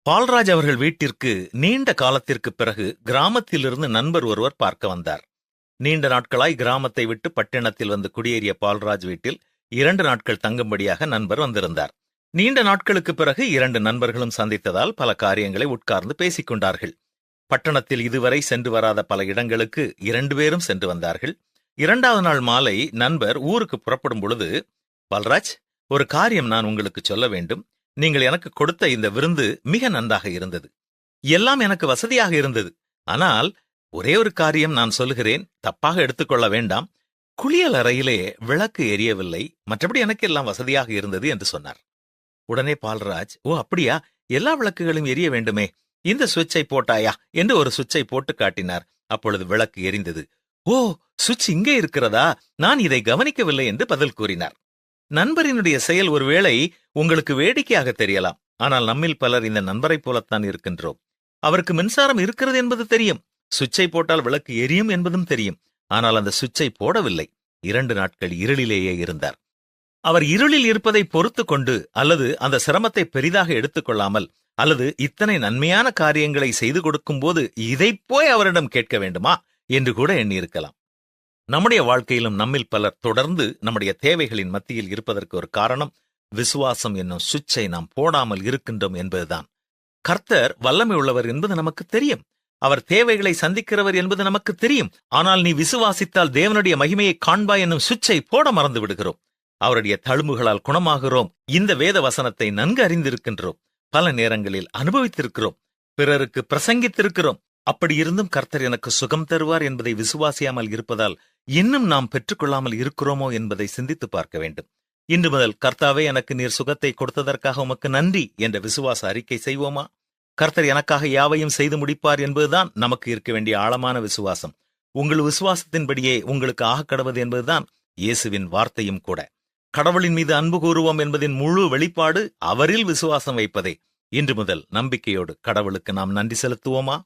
பால்ராஜ் அவர்கள் வீட்டிற்கு நீண்ட காலத்திற்கு பிறகு கிராமத்திலிருந்து நண்பர் ஒருவர் பார்க்க வந்தார். நீண்ட நாட்களாய் கிராமத்தை விட்டு பட்டினத்தில் வந்து குடியேறிய பால்ராஜ் வீட்டில் 2 நாட்கள் தங்கும்படியாக நண்பர் வந்திருந்தார். நீண்ட நாட்களுக்கு பிறகு 2 நண்பர்களும் சந்தித்ததால் பல காரியங்களை உட்கார்ந்து பேசிக் கொண்டார்கள். பட்டணத்தில் இதுவரை சென்று வராத பல இடங்களுக்கு 2 பேரும் சென்று வந்தார்கள். 2வது நாள் மாலை நண்பர் ஊருக்கு புறப்படும் பொழுது, பால்ராஜ், ஒரு காரியம் நான் உங்களுக்கு சொல்ல வேண்டும். நீங்கள் எனக்கு கொடுத்த இந்த விருந்து மிக நன்றாக இருந்தது. எல்லாம் எனக்கு வசதியாக இருந்தது. ஆனால் ஒரே ஒரு காரியம் நான் சொல்லுகிறேன், தப்பாக எடுத்துக்கொள்ள வேண்டாம். குளியல் அறையிலே விளக்கு எரியவில்லை, மற்றபடி எனக்கு எல்லாம் வசதியாக இருந்தது என்று சொன்னார். உடனே பால்ராஜ், ஓ அப்படியா, எல்லா விளக்குகளும் எரிய வேண்டுமே, இந்த சுவிட்சை போட்டாயா என்று ஒரு சுவிட்சை போட்டு காட்டினார். அப்பொழுது விளக்கு எரிந்தது. ஓ, சுவிட்ச் இங்கே இருக்கிறதா, நான் இதை கவனிக்கவில்லை என்று பதில் கூறினார். நண்பரினுடைய செயல் ஒருவேளை உங்களுக்கு வேடிக்கையாக தெரியலாம். ஆனால் நம்மில் பலர் இந்த நண்பரைப் போலத்தான் இருக்கின்றோம். அவருக்கு மின்சாரம் இருக்கிறது என்பது தெரியும், சுவிட்சை போட்டால் விளக்கு எரியும் என்பதும் தெரியும். ஆனால் அந்த சுவிட்சை போடவில்லை. 2 நாட்கள் இருளிலேயே இருந்தார். அவர் இருளில் இருப்பதை பொறுத்து கொண்டு அல்லது அந்த சிரமத்தை பெரிதாக எடுத்துக்கொள்ளாமல் அல்லது இத்தனை நன்மையான காரியங்களை செய்து கொடுக்கும் போது இதைப் போய் அவரிடம் கேட்க வேண்டுமா என்று கூட எண்ணியிருக்கலாம். நம்முடைய வாழ்க்கையிலும் நம்மில் பலர் தொடர்ந்து நம்முடைய தேவைகளின் மத்தியில் இருப்பதற்கு ஒரு காரணம், விசுவாசம் என்னும் சுவிட்சை நாம் போடாமல் இருக்கின்றோம் என்பதுதான். கர்த்தர் வல்லமை உள்ளவர் என்பது நமக்கு தெரியும். அவர் தேவைகளை சந்திக்கிறவர் என்பது நமக்கு தெரியும். ஆனால் நீ விசுவாசித்தால் தேவனுடைய மகிமையை காண்பாய் என்னும் சுவிட்சை போட மறந்து விடுகிறோம். அவருடைய தழும்புகளால் குணமாகிறோம். இந்த வேத வசனத்தை நன்கு அறிந்திருக்கின்றோம். பல நேரங்களில் அனுபவித்திருக்கிறோம். பிறருக்கு பிரசங்கித்திருக்கிறோம். அப்படி இருந்தும் கர்த்தர் எனக்கு சுகம் தருவார் என்பதை விசுவாசியாமல் இருப்பதால் இன்னும் நாம் பெற்றுக்கொள்ளாமல் இருக்கிறோமோ என்பதை சிந்தித்து பார்க்க வேண்டும். இன்று முதல், கர்த்தாவே, எனக்கு நீர் சுகத்தை கொடுத்ததற்காக உமக்கு நன்றி என்ற விசுவாச அறிக்கை செய்வோமா? கர்த்தர் எனக்காக யாவையும் செய்து முடிப்பார் என்பதுதான் நமக்கு இருக்க வேண்டிய ஆழமான விசுவாசம். உங்கள் விசுவாசத்தின்படியே உங்களுக்கு ஆகக்கடவது என்பதுதான் இயேசுவின் வார்த்தையும் கூட. கடவுளின் மீது அன்பு கூறுவோம் என்பதின் முழு வெளிப்பாடு அவரில் விசுவாசம் வைப்பதே. இன்று முதல் நம்பிக்கையோடு கடவுளுக்கு நாம் நன்றி செலுத்துவோமா?